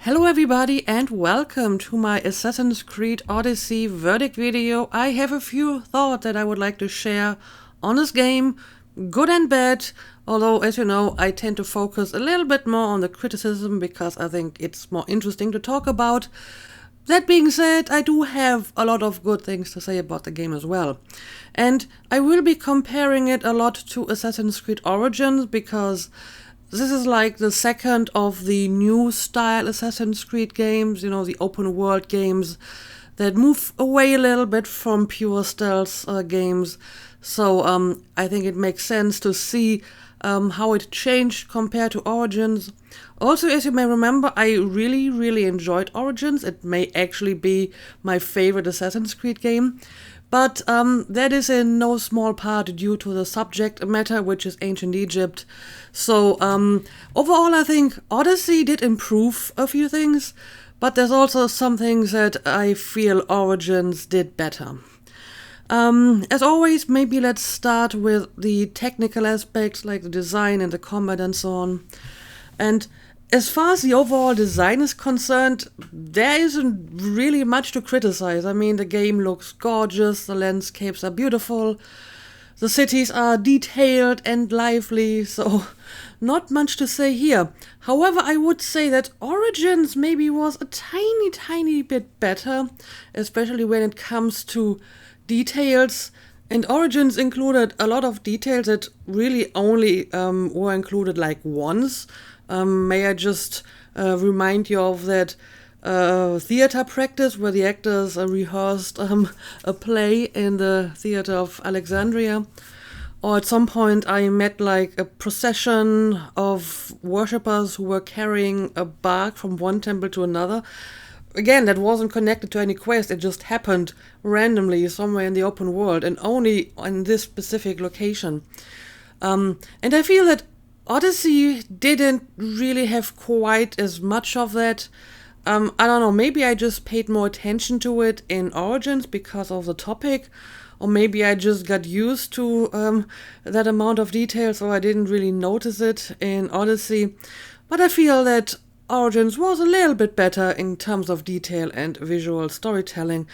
Hello everybody and welcome to my Assassin's Creed Odyssey verdict video. I have a few thoughts that I would like to share on this game, good and bad, although as you know I tend to focus a little bit more on the criticism because I think it's more interesting to talk about. That being said, I do have a lot of good things to say about the game as well. And I will be comparing it a lot to Assassin's Creed Origins because this is like the second of the new style Assassin's Creed games, you know, the open world games that move away a little bit from pure stealth games. So I think it makes sense to see how it changed compared to Origins. Also, as you may remember, I really enjoyed Origins. It may actually be my favorite Assassin's Creed game. But that is in no small part due to the subject matter, which is ancient Egypt. So overall, I think Odyssey did improve a few things, but there's also some things that I feel Origins did better. As always, maybe let's start with the technical aspects like the design and the combat and so on. And as far as the overall design is concerned, there isn't really much to criticize. I mean, the game looks gorgeous, the landscapes are beautiful, the cities are detailed and lively, so not much to say here. However, I would say that Origins maybe was a tiny bit better, especially when it comes to details. And Origins included a lot of details that really only were included like once. May I just remind you of that theater practice where the actors rehearsed a play in the theater of Alexandria. Or at some point I met like a procession of worshippers who were carrying a bark from one temple to another. Again, that wasn't connected to any quest, it just happened randomly somewhere in the open world and only in this specific location. And I feel that Odyssey didn't really have quite as much of that. I don't know, maybe I just paid more attention to it in Origins because of the topic, or maybe I just got used to that amount of detail, so I didn't really notice it in Odyssey. But I feel that Origins was a little bit better in terms of detail and visual storytelling.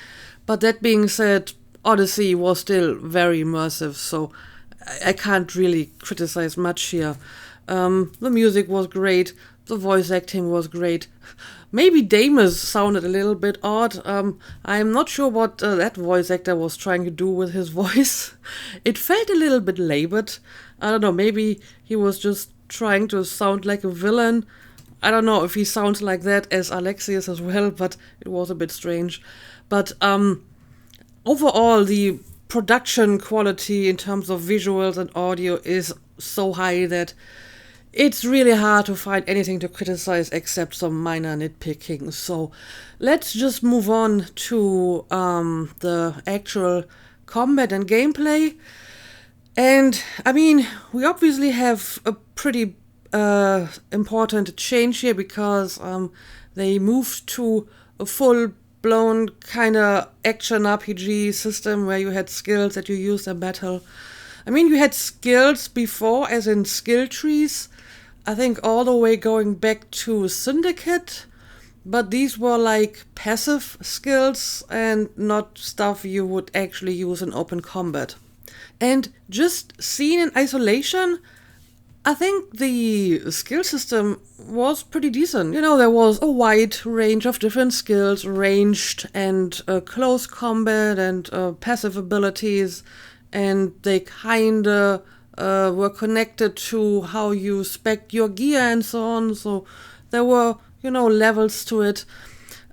But that being said, Odyssey was still very immersive, so I can't really criticize much here. The music was great, the voice acting was great. Maybe Damus sounded a little bit odd. I'm not sure what that voice actor was trying to do with his voice. It felt a little bit labored. I don't know, maybe he was just trying to sound like a villain. I don't know if he sounds like that as Alexius as well, but it was a bit strange. But overall, the production quality in terms of visuals and audio is so high that it's really hard to find anything to criticize except some minor nitpicking. So let's just move on to the actual combat and gameplay. And I mean, we obviously have a pretty important change here because they moved to a full-blown kind of action RPG system where you had skills that you used in battle. I mean, you had skills before, as in skill trees, I think all the way going back to Syndicate, but these were like passive skills and not stuff you would actually use in open combat. And just seen in isolation, I think the skill system was pretty decent. You know, there was a wide range of different skills, ranged and close combat and passive abilities, and they kinda were connected to how you spec your gear and so on. So there were, you know, levels to it.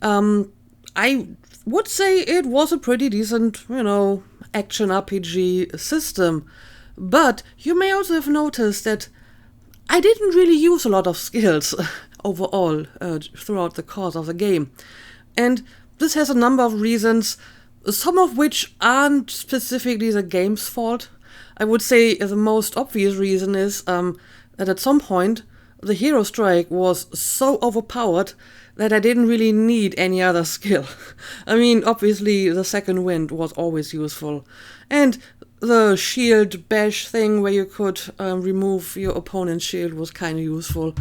I would say it was a pretty decent, you know, action RPG system. But you may also have noticed that I didn't really use a lot of skills overall throughout the course of the game. And this has a number of reasons, some of which aren't specifically the game's fault. I would say the most obvious reason is that at some point the hero strike was so overpowered that I didn't really need any other skill. I mean, obviously the second wind was always useful. And the shield bash thing where you could remove your opponent's shield was kind of useful.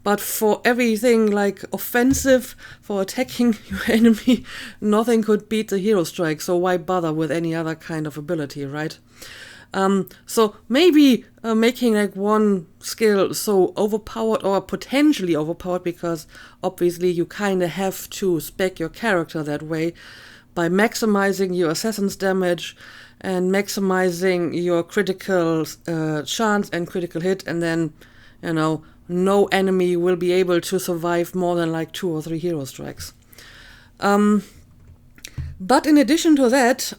But for everything like offensive, for attacking your enemy, nothing could beat the hero strike. So why bother with any other kind of ability, right? So maybe making like one skill so overpowered or potentially overpowered, because obviously you kind of have to spec your character that way by maximizing your assassin's damage and maximizing your critical chance and critical hit, and then, no enemy will be able to survive more than like 2 or 3 hero strikes. But in addition to that,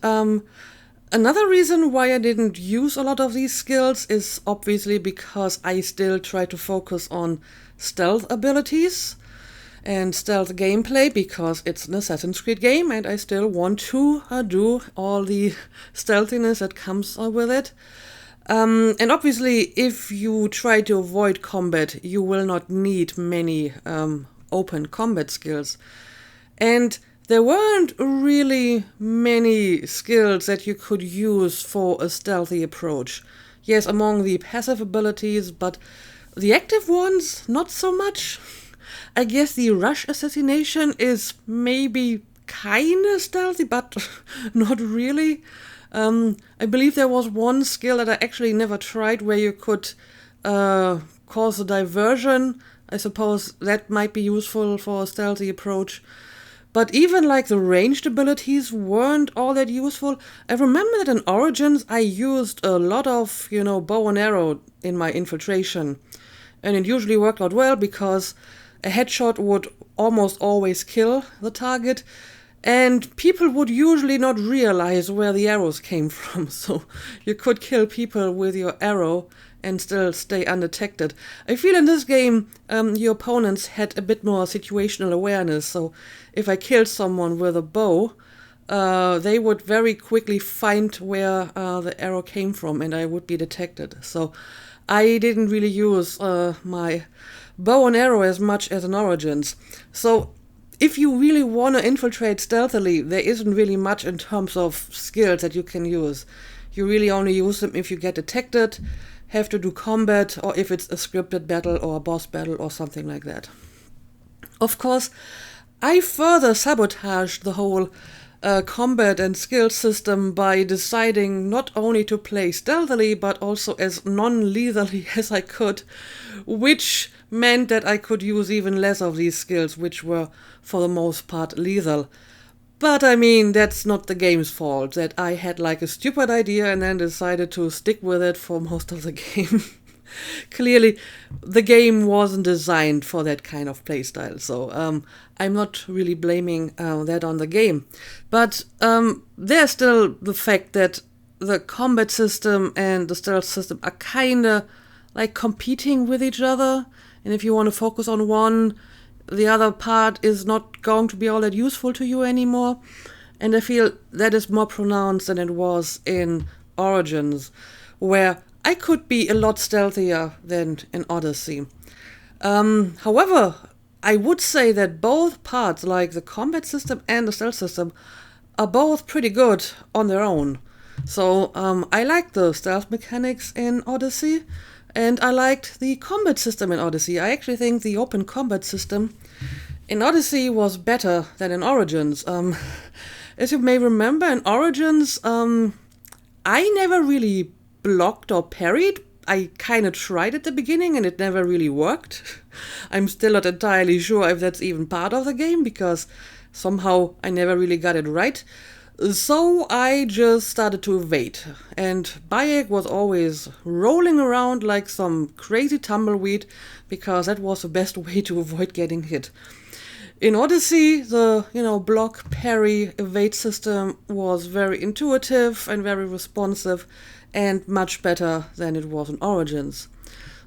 another reason why I didn't use a lot of these skills is obviously because I still try to focus on stealth abilities and stealth gameplay, because it's an Assassin's Creed game and I still want to do all the stealthiness that comes with it. And obviously, if you try to avoid combat, you will not need many open combat skills. And there weren't really many skills that you could use for a stealthy approach. Yes, among the passive abilities, but the active ones, not so much. I guess the rush assassination is maybe kinda stealthy, but not really. I believe there was one skill that I actually never tried where you could cause a diversion. I suppose that might be useful for a stealthy approach. But even like the ranged abilities weren't all that useful. I remember that in Origins I used a lot of, bow and arrow in my infiltration. And it usually worked out well because a headshot would almost always kill the target. And people would usually not realize where the arrows came from. So you could kill people with your arrow and still stay undetected. I feel in this game, your opponents had a bit more situational awareness. So if I killed someone with a bow, they would very quickly find where the arrow came from and I would be detected. So I didn't really use my bow and arrow as much as in Origins. So if you really want to infiltrate stealthily, there isn't really much in terms of skills that you can use. You really only use them if you get detected, have to do combat, or if it's a scripted battle or a boss battle or something like that. Of course, I further sabotaged the whole combat and skill system by deciding not only to play stealthily but also as non-lethally as I could, which meant that I could use even less of these skills, which were for the most part lethal. But I mean, that's not the game's fault, that I had like a stupid idea and then decided to stick with it for most of the game. Clearly, the game wasn't designed for that kind of playstyle, so I'm not really blaming that on the game. But there's still the fact that the combat system and the stealth system are kinda like competing with each other, and if you want to focus on one, the other part is not going to be all that useful to you anymore. And I feel that is more pronounced than it was in Origins, where I could be a lot stealthier than in Odyssey. However, I would say that both parts, like the combat system and the stealth system, are both pretty good on their own. So I like the stealth mechanics in Odyssey, and I liked the combat system in Odyssey. I actually think the open combat system in Odyssey was better than in Origins. As you may remember, in Origins, I never really blocked or parried. I kind of tried at the beginning and it never really worked. I'm still not entirely sure if that's even part of the game, because somehow I never really got it right. So I just started to evade, and Bayek was always rolling around like some crazy tumbleweed, because that was the best way to avoid getting hit. In Odyssey, the block, parry, evade system was very intuitive and very responsive, and much better than it was in Origins.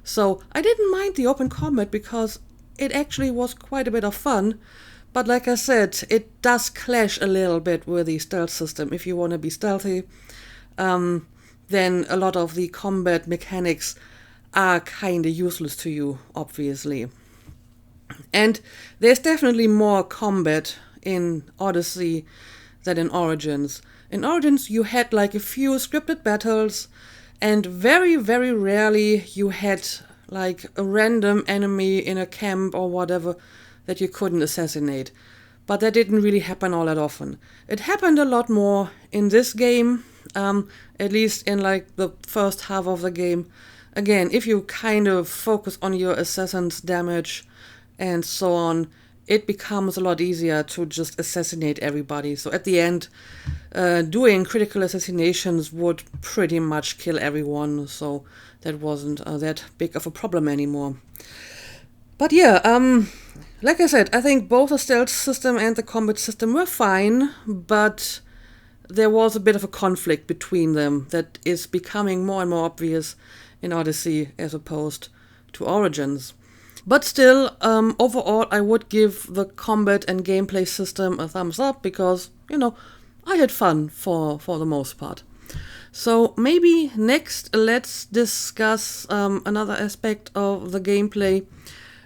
So I didn't mind the open combat because it actually was quite a bit of fun. But like I said, it does clash a little bit with the stealth system. If you want to be stealthy, then a lot of the combat mechanics are kind of useless to you, obviously. And there's definitely more combat in Odyssey than in Origins. In Origins, you had like a few scripted battles, and very, very rarely you had like a random enemy in a camp or whatever that you couldn't assassinate. But that didn't really happen all that often. It happened a lot more in this game, at least in like the first half of the game. Again, if you kind of focus on your assassin's damage and so on, it becomes a lot easier to just assassinate everybody. So at the end, doing critical assassinations would pretty much kill everyone, so that wasn't that big of a problem anymore. But yeah, like I said, I think both the stealth system and the combat system were fine, but there was a bit of a conflict between them that is becoming more and more obvious in Odyssey as opposed to Origins. But still, overall, I would give the combat and gameplay system a thumbs up because, I had fun for the most part. So maybe next let's discuss another aspect of the gameplay,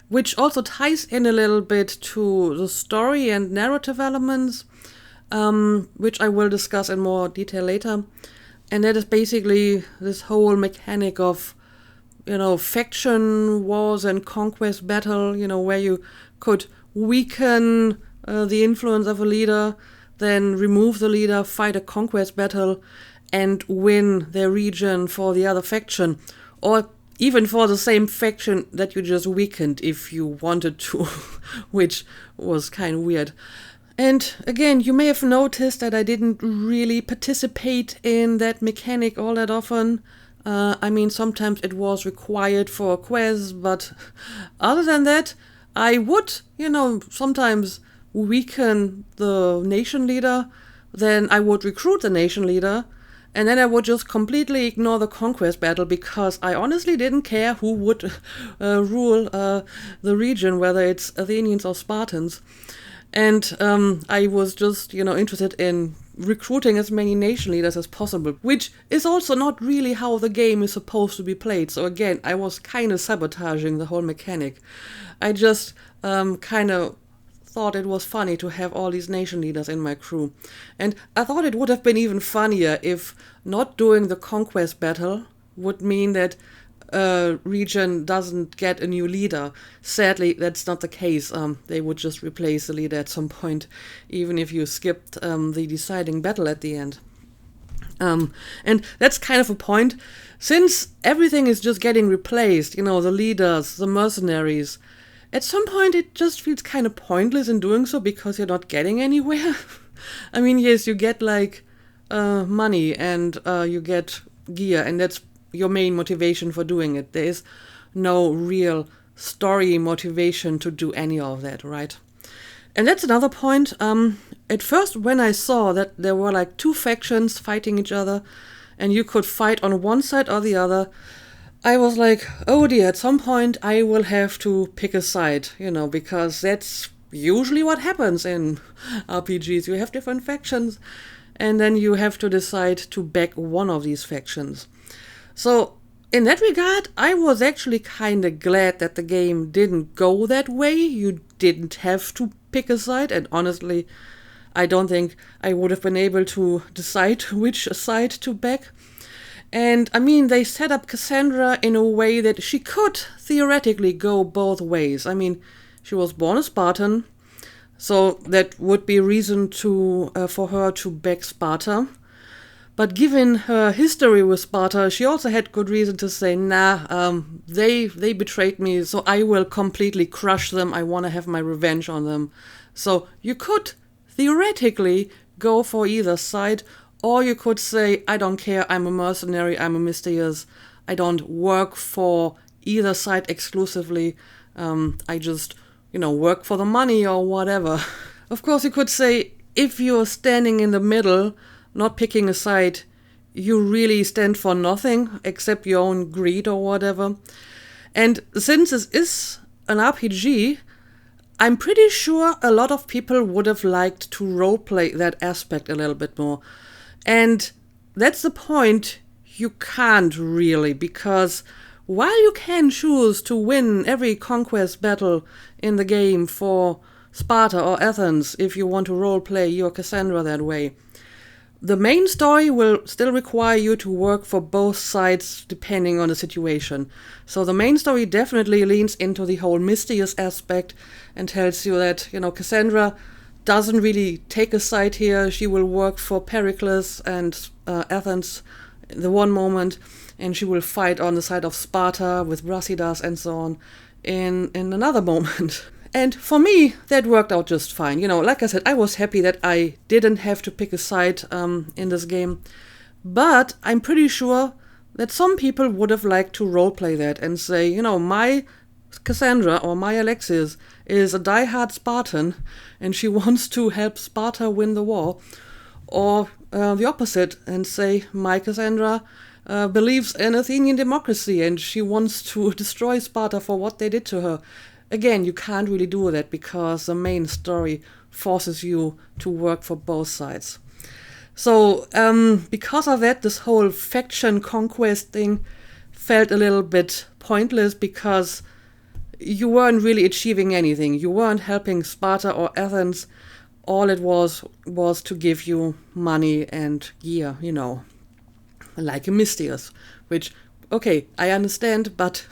which also ties in a little bit to the story and narrative elements, which I will discuss in more detail later. And that is basically this whole mechanic of, faction wars and conquest battle, where you could weaken the influence of a leader, then remove the leader, fight a conquest battle, and win their region for the other faction. Or even for the same faction that you just weakened if you wanted to, which was kind of weird. And again, you may have noticed that I didn't really participate in that mechanic all that often. Sometimes it was required for a quest, but other than that, I would, sometimes weaken the nation leader, then I would recruit the nation leader, and then I would just completely ignore the conquest battle because I honestly didn't care who would rule the region, whether it's Athenians or Spartans. And I was just, interested in recruiting as many nation leaders as possible, which is also not really how the game is supposed to be played. So again, I was kind of sabotaging the whole mechanic. I just kind of thought it was funny to have all these nation leaders in my crew. And I thought it would have been even funnier if not doing the conquest battle would mean that a region doesn't get a new leader. Sadly, that's not the case. They would just replace the leader at some point, even if you skipped the deciding battle at the end. And that's kind of a point. Since everything is just getting replaced, the leaders, the mercenaries, at some point it just feels kind of pointless in doing so because you're not getting anywhere. Yes, you get money and you get gear, and that's your main motivation for doing it. There is no real story motivation to do any of that, right? And that's another point. At first, when I saw that there were two factions fighting each other and you could fight on one side or the other, I was like, oh dear, at some point I will have to pick a side, because that's usually what happens in RPGs. You have different factions and then you have to decide to back one of these factions. So in that regard, I was actually kind of glad that the game didn't go that way. You didn't have to pick a side, and honestly, I don't think I would have been able to decide which side to back. And they set up Cassandra in a way that she could theoretically go both ways. She was born a Spartan, so that would be reason for her to back Sparta. But given her history with Sparta, she also had good reason to say, they betrayed me, so I will completely crush them. I want to have my revenge on them. So you could theoretically go for either side, or you could say, I don't care, I'm a mercenary, I'm a Mystius, I don't work for either side exclusively, I just, work for the money or whatever. Of course, you could say, if you're standing in the middle, not picking a side, you really stand for nothing except your own greed or whatever. And since this is an RPG, I'm pretty sure a lot of people would have liked to roleplay that aspect a little bit more. And that's the point. You can't really, because while you can choose to win every conquest battle in the game for Sparta or Athens if you want to roleplay your Cassandra that way, The main story will still require you to work for both sides depending on the situation. So the main story definitely leans into the whole mysterious aspect and tells you that, Cassandra doesn't really take a side here. She will work for Pericles and Athens the one moment, and she will fight on the side of Sparta with Brasidas and so on in another moment. And for me, that worked out just fine. Like I said, I was happy that I didn't have to pick a side in this game. But I'm pretty sure that some people would have liked to roleplay that and say, my Cassandra or my Alexis is a diehard Spartan and she wants to help Sparta win the war. Or the opposite, and say my Cassandra believes in Athenian democracy and she wants to destroy Sparta for what they did to her. Again, you can't really do that because the main story forces you to work for both sides. So, because of that, this whole faction conquest thing felt a little bit pointless because you weren't really achieving anything. You weren't helping Sparta or Athens. All it was to give you money and gear, like a Mystius, which, okay, I understand, but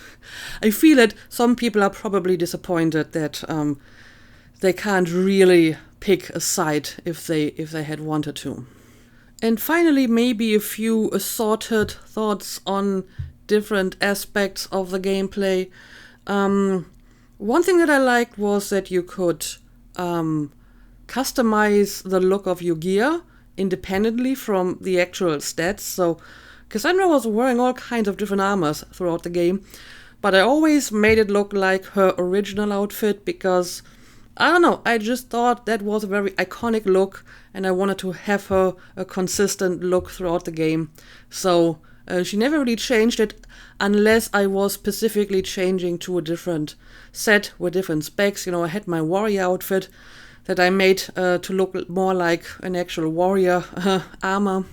I feel that some people are probably disappointed that they can't really pick a side if they had wanted to. And finally, maybe a few assorted thoughts on different aspects of the gameplay. One thing that I liked was that you could customize the look of your gear independently from the actual stats. So Cassandra was wearing all kinds of different armors throughout the game, but I always made it look like her original outfit because, I don't know, I just thought that was a very iconic look and I wanted to have her a consistent look throughout the game. So she never really changed it unless I was specifically changing to a different set with different specs. I had my warrior outfit that I made to look more like an actual warrior armor.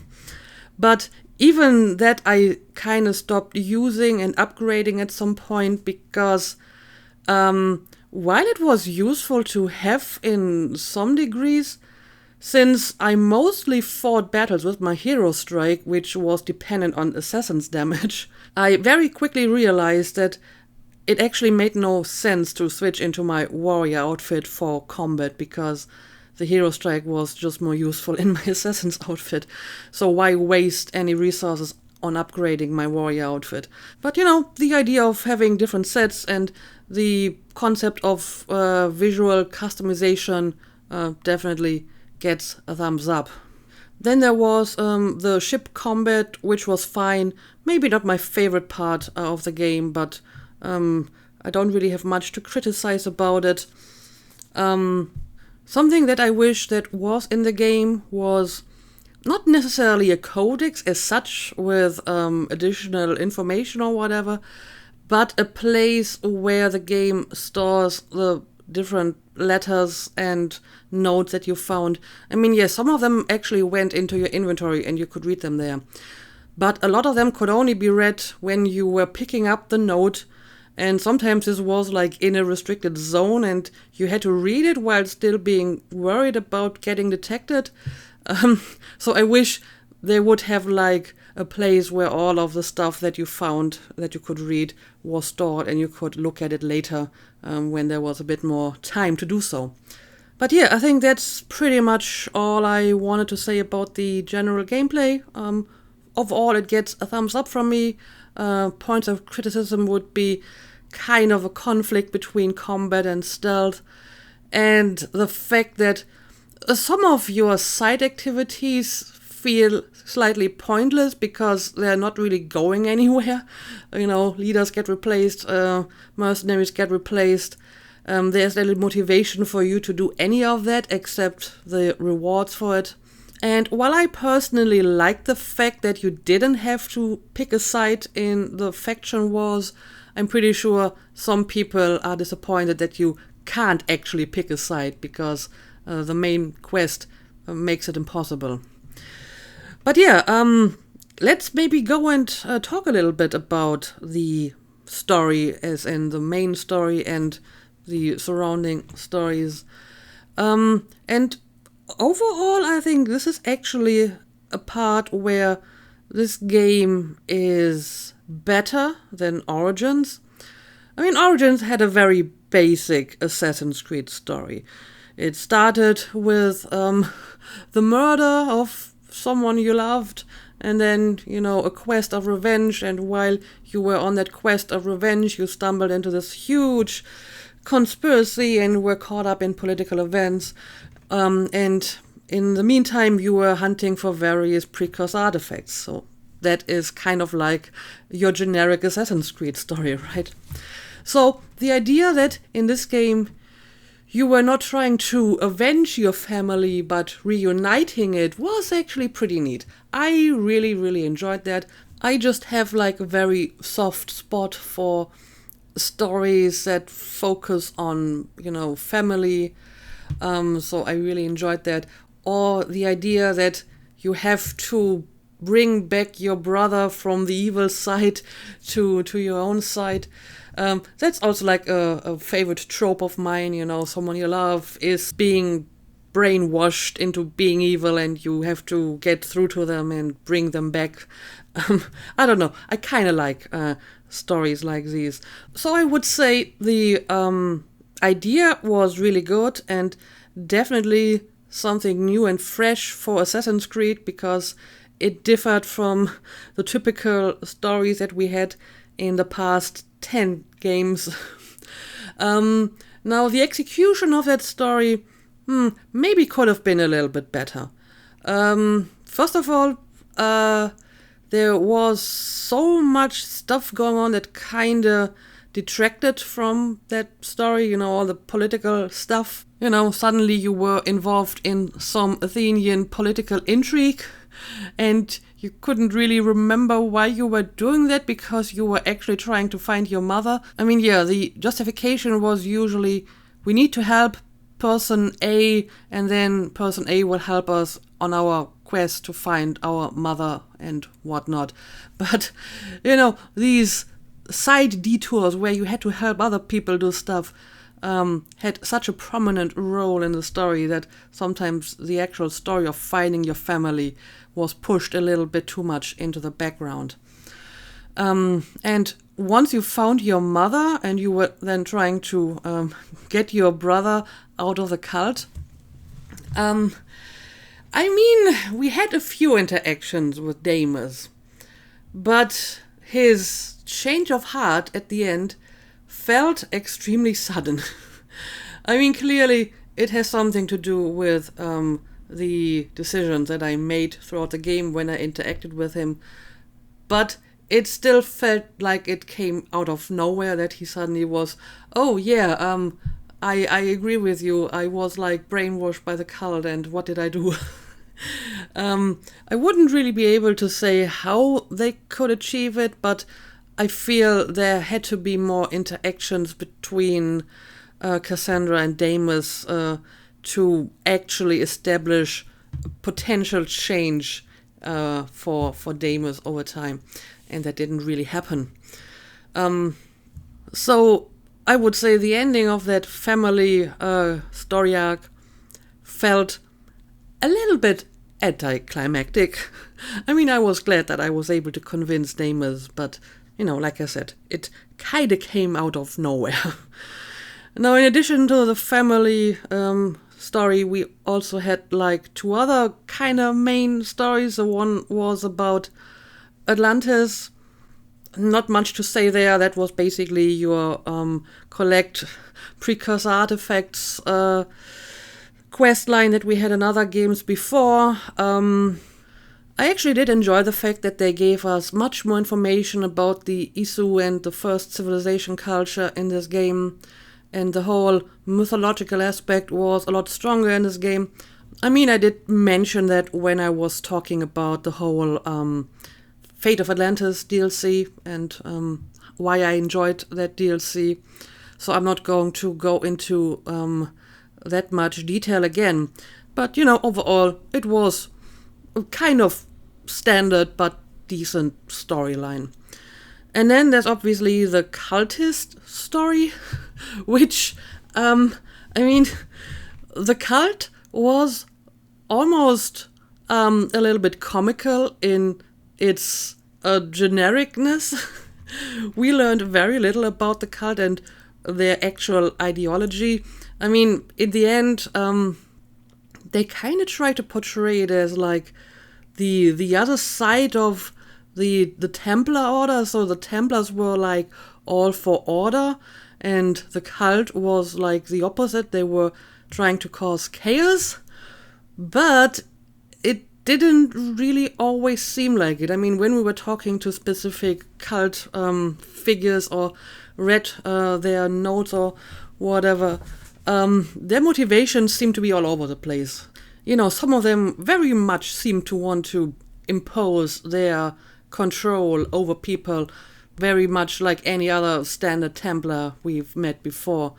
But even that I kind of stopped using and upgrading at some point because while it was useful to have in some degrees, since I mostly fought battles with my hero strike, which was dependent on assassin's damage, I very quickly realized that it actually made no sense to switch into my warrior outfit for combat because the hero strike was just more useful in my assassin's outfit. So why waste any resources on upgrading my warrior outfit? But the idea of having different sets and the concept of visual customization definitely gets a thumbs up. Then there was the ship combat, which was fine. Maybe not my favorite part of the game, but I don't really have much to criticize about it. Something that I wish that was in the game was not necessarily a codex as such with additional information or whatever, but a place where the game stores the different letters and notes that you found. I mean, yes, some of them actually went into your inventory and you could read them there. But a lot of them could only be read when you were picking up the note, and sometimes this was like in a restricted zone and you had to read it while still being worried about getting detected. So I wish they would have like a place where all of the stuff that you found that you could read was stored and you could look at it later when there was a bit more time to do so. But yeah, I think that's pretty much all I wanted to say about the general gameplay. Overall, it gets a thumbs up from me. Points of criticism would be kind of a conflict between combat and stealth, and the fact that some of your side activities feel slightly pointless because they're not really going anywhere. Leaders get replaced, mercenaries get replaced. There's little motivation for you to do any of that except the rewards for it. And while I personally like the fact that you didn't have to pick a side in the faction wars, I'm pretty sure some people are disappointed that you can't actually pick a side because the main quest makes it impossible. But yeah, let's maybe go and talk a little bit about the story, as in the main story and the surrounding stories. And overall, I think this is actually a part where this game is better than Origins. I mean, Origins had a very basic Assassin's Creed story. It started with the murder of someone you loved, and then, a quest of revenge, and while you were on that quest of revenge, you stumbled into this huge conspiracy and were caught up in political events. And in the meantime, you were hunting for various precursor artifacts. So that is kind of like your generic Assassin's Creed story, right? So the idea that in this game you were not trying to avenge your family but reuniting it was actually pretty neat. I really, really enjoyed that. I just have like a very soft spot for stories that focus on, family. So I really enjoyed that. Or the idea that you have to bring back your brother from the evil side to your own side. That's also like a favorite trope of mine, someone you love is being brainwashed into being evil and you have to get through to them and bring them back. I don't know. I kind of like stories like these. So I would say the idea was really good and definitely something new and fresh for Assassin's Creed because it differed from the typical stories that we had in the past 10 games. Now, the execution of that story maybe could have been a little bit better. First of all, there was so much stuff going on that kind of detracted from that story, all the political stuff. Suddenly you were involved in some Athenian political intrigue and you couldn't really remember why you were doing that because you were actually trying to find your mother. I mean, yeah, the justification was usually we need to help person A and then person A will help us on our quest to find our mother and whatnot. But, these side detours where you had to help other people do stuff had such a prominent role in the story that sometimes the actual story of finding your family was pushed a little bit too much into the background. And once you found your mother and you were then trying to get your brother out of the cult, we had a few interactions with Deimos, but his change of heart at the end felt extremely sudden. Clearly it has something to do with the decisions that I made throughout the game when I interacted with him, but it still felt like it came out of nowhere that he suddenly was, I agree with you, I was like brainwashed by the cult and what did I do? I wouldn't really be able to say how they could achieve it, but I feel there had to be more interactions between Cassandra and Deimos to actually establish potential change for Deimos over time, and that didn't really happen. So I would say the ending of that family story arc felt a little bit anticlimactic. I was glad that I was able to convince Deimos, but like I said, it kind of came out of nowhere. Now, in addition to the family story, we also had like two other kind of main stories. The one was about Atlantis. Not much to say there. That was basically your collect precursor artifacts quest line that we had in other games before. I actually did enjoy the fact that they gave us much more information about the Isu and the first civilization culture in this game, and the whole mythological aspect was a lot stronger in this game. I did mention that when I was talking about the whole Fate of Atlantis DLC and why I enjoyed that DLC, so I'm not going to go into that much detail again. But, overall, it was kind of standard but decent storyline. And then there's obviously the Cultist Story, which, the cult was almost a little bit comical in its genericness. We learned very little about the cult and their actual ideology. I mean, in the end, they kind of try to portray it as like the other side of the Templar order. So the Templars were like all for order, and the cult was like the opposite. They were trying to cause chaos, but it didn't really always seem like it. I mean, when we were talking to specific cult figures or read their notes or whatever, their motivations seem to be all over the place. You know, some of them very much seem to want to impose their control over people, very much like any other standard Templar we've met before,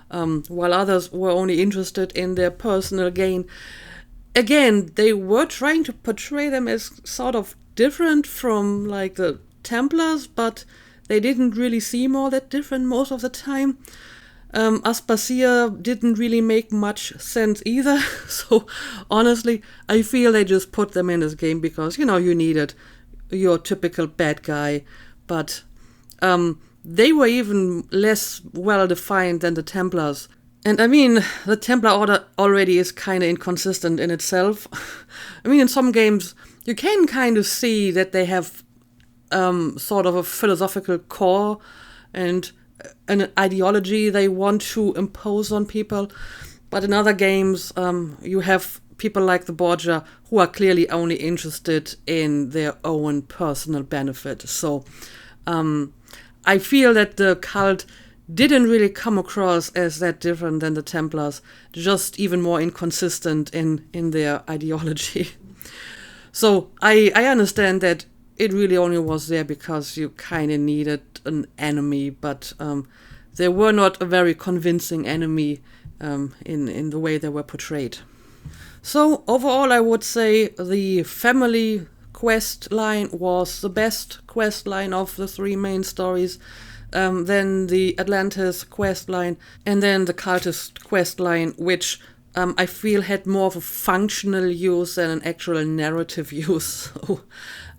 while others were only interested in their personal gain. Again, they were trying to portray them as sort of different from like the Templars, but they didn't really seem all that different most of the time. Aspasia didn't really make much sense either. So honestly, I feel they just put them in this game because, you know, you needed your typical bad guy. But they were even less well defined than the Templars. And I mean, the Templar order already is kind of inconsistent in itself. I mean, in some games, you can kind of see that they have sort of a philosophical core and an ideology they want to impose on people. But in other games, you have people like the Borgia who are clearly only interested in their own personal benefit. So I feel that the cult didn't really come across as that different than the Templars, just even more inconsistent in their ideology. So I understand that it really only was there because you kind of needed an enemy, but they were not a very convincing enemy in the way they were portrayed. So overall, I would say the family quest line was the best quest line of the three main stories. Then the Atlantis quest line, and then the Cultist quest line, which I feel had more of a functional use than an actual narrative use. So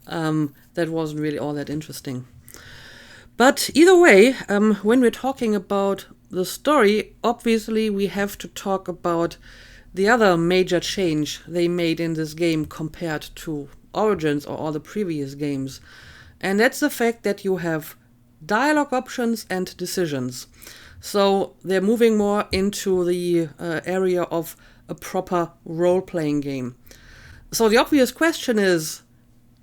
that wasn't really all that interesting. But either way, when we're talking about the story, obviously we have to talk about the other major change they made in this game compared to Origins or all the previous games. And that's the fact that you have dialogue options and decisions. So they're moving more into the area of a proper role-playing game. So the obvious question is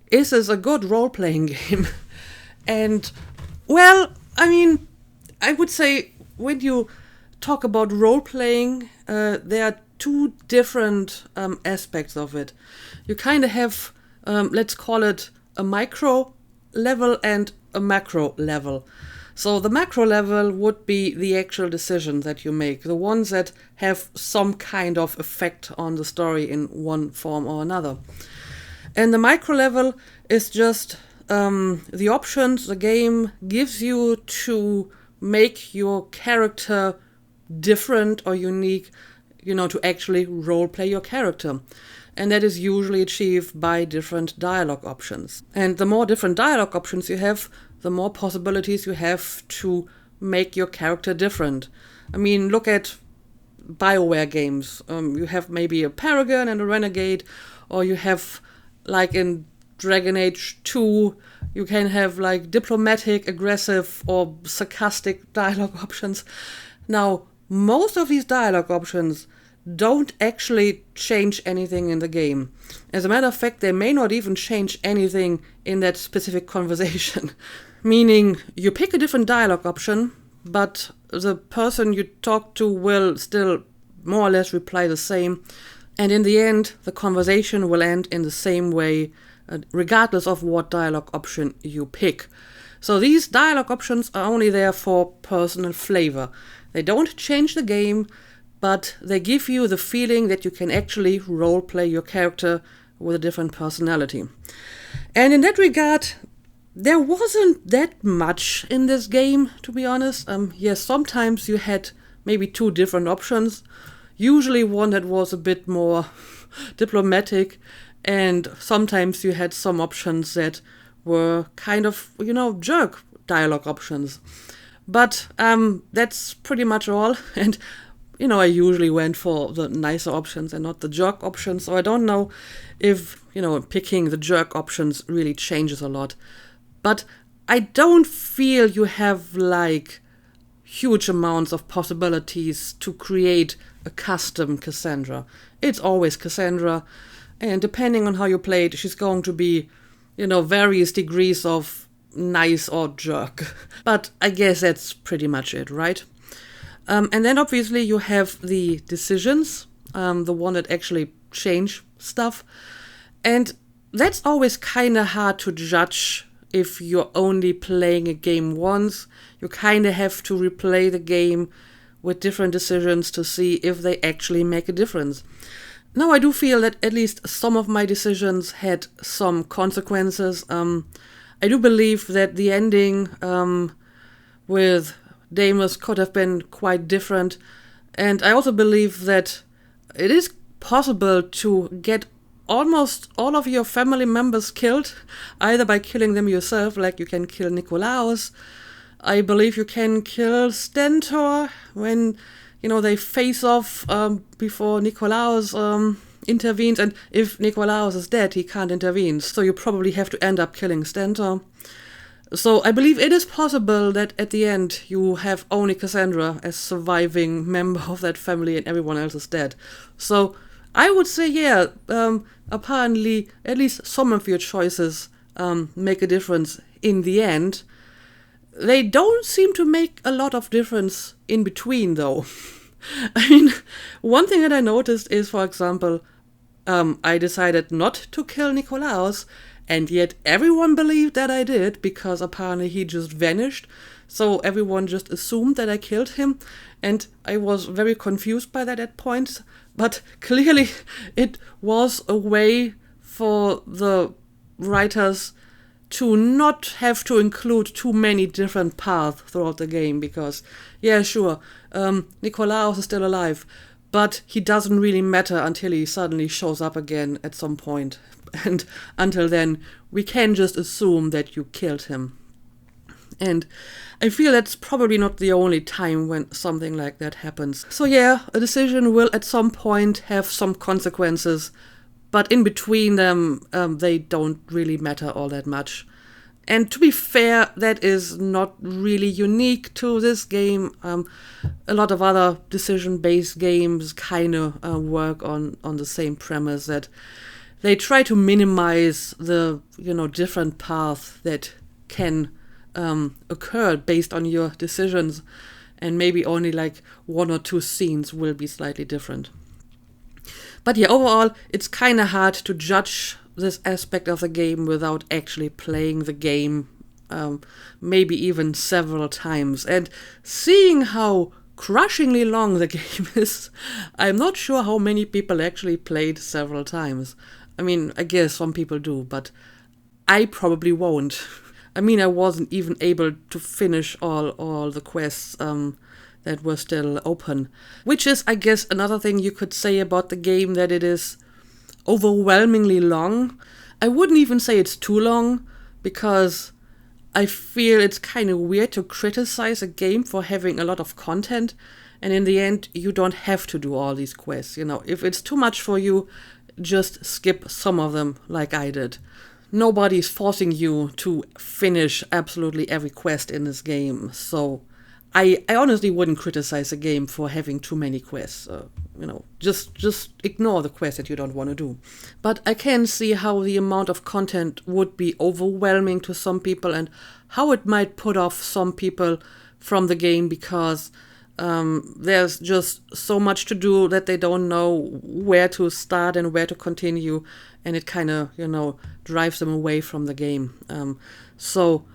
this a good role-playing game? And, well, I mean, I would say when you talk about role-playing, there are two different aspects of it. You kind of have, let's call it a micro level and a macro level. So the macro level would be the actual decisions that you make, the ones that have some kind of effect on the story in one form or another. And the micro level is just the options the game gives you to make your character different or unique, you know, to actually role play your character. And that is usually achieved by different dialogue options. And the more different dialogue options you have, the more possibilities you have to make your character different. I mean, look at BioWare games. You have maybe a Paragon and a Renegade, or you have, like in Dragon Age 2, you can have like diplomatic, aggressive, or sarcastic dialogue options. Now, most of these dialogue options don't actually change anything in the game. As a matter of fact, they may not even change anything in that specific conversation. Meaning, you pick a different dialogue option, but the person you talk to will still more or less reply the same. And in the end, the conversation will end in the same way, regardless of what dialogue option you pick. So these dialogue options are only there for personal flavor. They don't change the game, but they give you the feeling that you can actually role-play your character with a different personality. And in that regard, there wasn't that much in this game, to be honest. Yes, sometimes you had maybe two different options. Usually one that was a bit more diplomatic, And sometimes you had some options that were kind of, jerk dialogue options. But that's pretty much all. And, I usually went for the nicer options and not the jerk options. So I don't know if, picking the jerk options really changes a lot. But I don't feel you have, like, huge amounts of possibilities to create a custom Cassandra. It's always Cassandra. And depending on how you play it, she's going to be, various degrees of nice or jerk. But I guess that's pretty much it, right? And then obviously you have the decisions, the one that actually change stuff. And that's always kind of hard to judge if you're only playing a game once. You kind of have to replay the game with different decisions to see if they actually make a difference. Now, I do feel that at least some of my decisions had some consequences. I do believe that the ending with Deimos could have been quite different. And I also believe that it is possible to get almost all of your family members killed, either by killing them yourself, like you can kill Nikolaos. I believe you can kill Stentor when, they face off before Nikolaos intervenes. And if Nikolaos is dead, he can't intervene. So you probably have to end up killing Stentor. So I believe it is possible that at the end you have only Cassandra as surviving member of that family and everyone else is dead. So I would say, yeah, apparently at least some of your choices make a difference in the end. They don't seem to make a lot of difference in between, though. I mean, one thing that I noticed is, for example, I decided not to kill Nikolaos, and yet everyone believed that I did, because apparently he just vanished. So everyone just assumed that I killed him, and I was very confused by that at points. But clearly it was a way for the writers to not have to include too many different paths throughout the game, because, yeah, sure, Nikolaos is still alive, but he doesn't really matter until he suddenly shows up again at some point. And until then, we can just assume that you killed him. And I feel that's probably not the only time when something like that happens. So yeah, a decision will at some point have some consequences, but in between them, they don't really matter all that much. And to be fair, that is not really unique to this game. A lot of other decision-based games kind of work on the same premise, that they try to minimize the, different paths that can occur based on your decisions, and maybe only like one or two scenes will be slightly different. But yeah, overall, it's kind of hard to judge this aspect of the game without actually playing the game, maybe even several times. And seeing how crushingly long the game is, I'm not sure how many people actually played several times. I mean, I guess some people do, but I probably won't. I mean, I wasn't even able to finish all the quests that were still open. Which is, I guess, another thing you could say about the game, that it is overwhelmingly long. I wouldn't even say it's too long, because I feel it's kind of weird to criticize a game for having a lot of content, and in the end, you don't have to do all these quests. If it's too much for you, just skip some of them like I did. Nobody's forcing you to finish absolutely every quest in this game, so I honestly wouldn't criticize a game for having too many quests. Just ignore the quest that you don't want to do. But I can see how the amount of content would be overwhelming to some people, and how it might put off some people from the game, because there's just so much to do that they don't know where to start and where to continue, and it kind of, drives them away from the game. So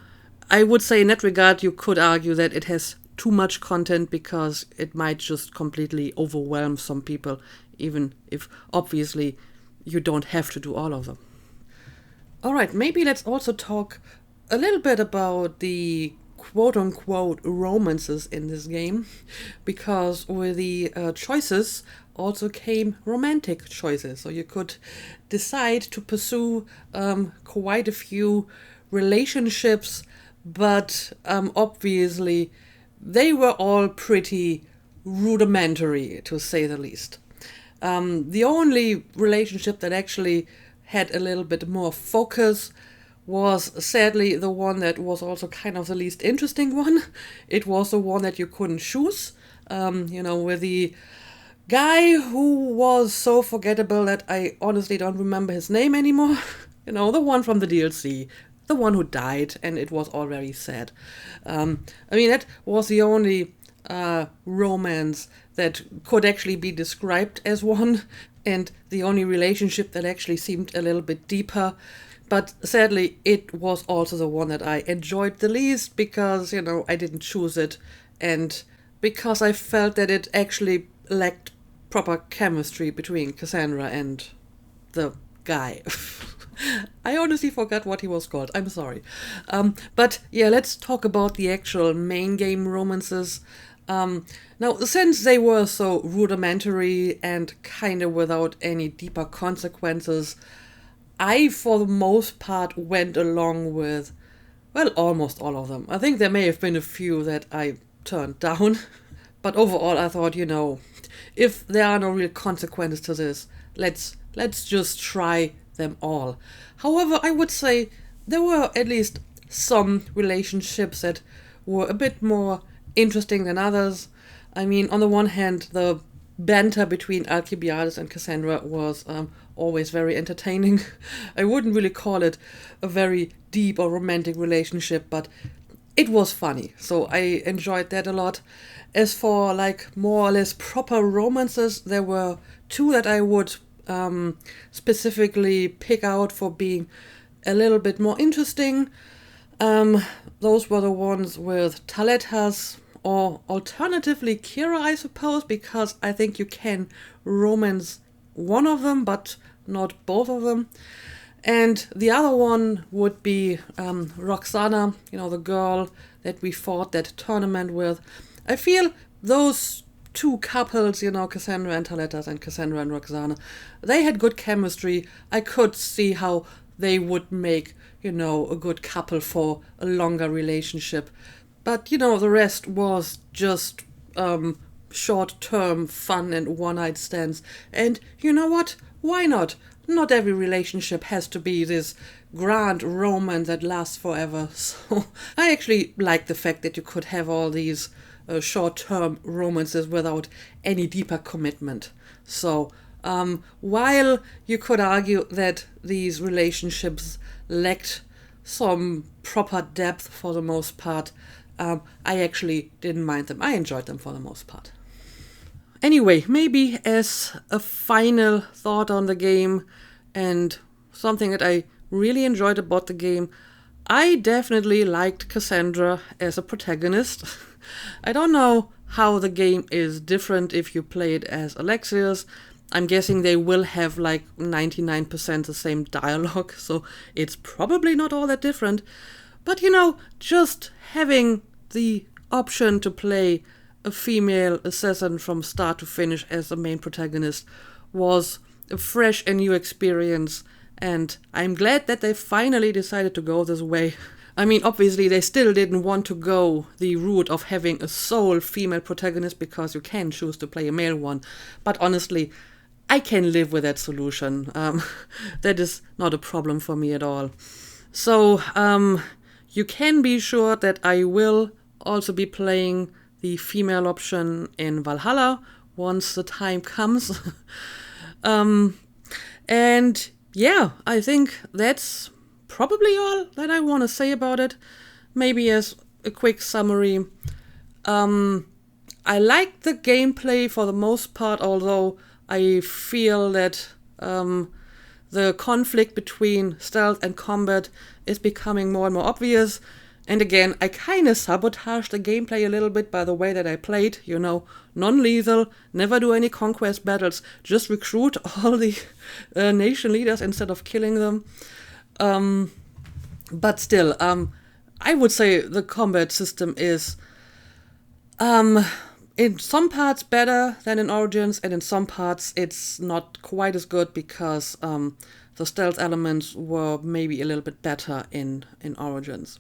I would say in that regard, you could argue that it has too much content, because it might just completely overwhelm some people, even if obviously you don't have to do all of them. All right, maybe let's also talk a little bit about the quote-unquote romances in this game, because with the choices also came romantic choices. So you could decide to pursue quite a few relationships, but obviously they were all pretty rudimentary, to say the least. The only relationship that actually had a little bit more focus was sadly the one that was also kind of the least interesting one. It was the one that you couldn't choose, with the guy who was so forgettable that I honestly don't remember his name anymore. The one from the DLC, the one who died, and it was all very sad. That was the only romance that could actually be described as one, and the only relationship that actually seemed a little bit deeper. But sadly, it was also the one that I enjoyed the least because, I didn't choose it, and because I felt that it actually lacked proper chemistry between Cassandra and the guy. I honestly forgot what he was called. I'm sorry. But yeah, let's talk about the actual main game romances. Now, since they were so rudimentary and kind of without any deeper consequences, I, for the most part, went along with, well, almost all of them. I think there may have been a few that I turned down. But overall, I thought, if there are no real consequences to this, let's just try them all. However, I would say there were at least some relationships that were a bit more interesting than others. On the one hand, the banter between Alcibiades and Cassandra was always very entertaining. I wouldn't really call it a very deep or romantic relationship, but it was funny, so I enjoyed that a lot. As for more or less proper romances, there were two that I would specifically pick out for being a little bit more interesting. Those were the ones with Taletas, or alternatively Kira, I suppose, because I think you can romance one of them, but not both of them. And the other one would be Roxana, the girl that we fought that tournament with. I feel those two couples, Cassandra and Taletas and Cassandra and Roxana, they had good chemistry. I could see how they would make, a good couple for a longer relationship. But, the rest was just short-term fun and one-night stands. And you know what? Why not? Not every relationship has to be this grand romance that lasts forever. So I actually like the fact that you could have all these short-term romances without any deeper commitment. So while you could argue that these relationships lacked some proper depth for the most part, I actually didn't mind them. I enjoyed them for the most part. Anyway, maybe as a final thought on the game and something that I really enjoyed about the game, I definitely liked Cassandra as a protagonist. I don't know how the game is different if you play it as Alexios. I'm guessing they will have 99% the same dialogue, so it's probably not all that different. But just having the option to play a female assassin from start to finish as the main protagonist was a fresh and new experience, and I'm glad that they finally decided to go this way. Obviously they still didn't want to go the route of having a sole female protagonist because you can choose to play a male one, but honestly, I can live with that solution. That is not a problem for me at all. So, you can be sure that I will also be playing the female option in Valhalla once the time comes. And yeah, I think that's probably all that I want to say about it. Maybe as a quick summary, I like the gameplay for the most part, although I feel that the conflict between stealth and combat is becoming more and more obvious. And again, I kind of sabotaged the gameplay a little bit by the way that I played, non-lethal, never do any conquest battles, just recruit all the nation leaders instead of killing them. But still, I would say the combat system is in some parts better than in Origins, and in some parts it's not quite as good because the stealth elements were maybe a little bit better in Origins.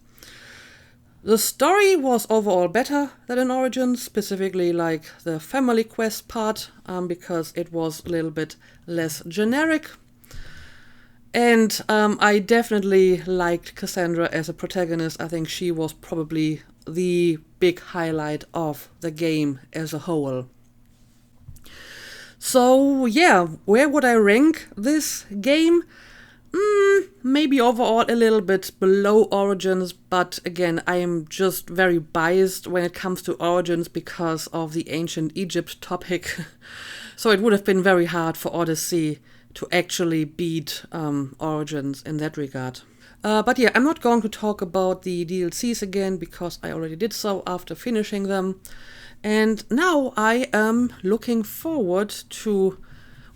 The story was overall better than in Origins, specifically like the family quest part, because it was a little bit less generic. And I definitely liked Cassandra as a protagonist. I think she was probably the big highlight of the game as a whole. So yeah, where would I rank this game? Maybe overall a little bit below Origins, but again, I am just very biased when it comes to Origins because of the ancient Egypt topic. So it would have been very hard for Odyssey to actually beat Origins in that regard. But yeah, I'm not going to talk about the DLCs again because I already did so after finishing them. And now I am looking forward to,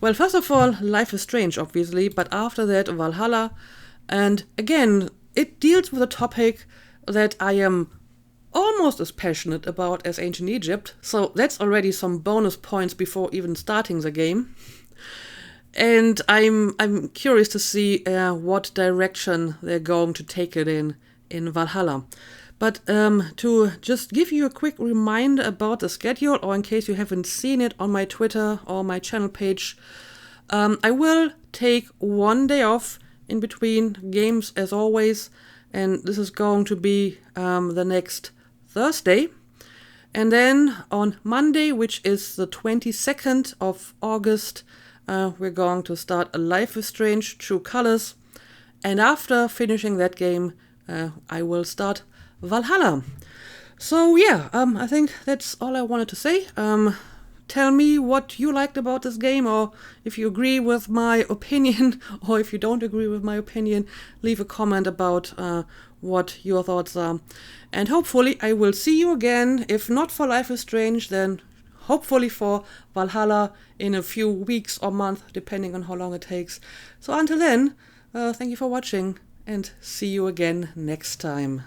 well, first of all, Life is Strange, obviously, but after that, Valhalla. And again, it deals with a topic that I am almost as passionate about as Ancient Egypt, so that's already some bonus points before even starting the game. And I'm curious to see what direction they're going to take it in Valhalla. But to just give you a quick reminder about the schedule, or in case you haven't seen it on my Twitter or my channel page, I will take one day off in between games as always, and this is going to be the next Thursday. And then on Monday, which is the 22nd of August, we're going to start a Life is Strange True Colors. And after finishing that game, I will start Valhalla. So yeah, I think that's all I wanted to say. Tell me what you liked about this game, or if you agree with my opinion, or if you don't agree with my opinion, leave a comment about what your thoughts are. And hopefully I will see you again, if not for Life is Strange, then hopefully for Valhalla in a few weeks or months, depending on how long it takes. So until then, thank you for watching, and see you again next time.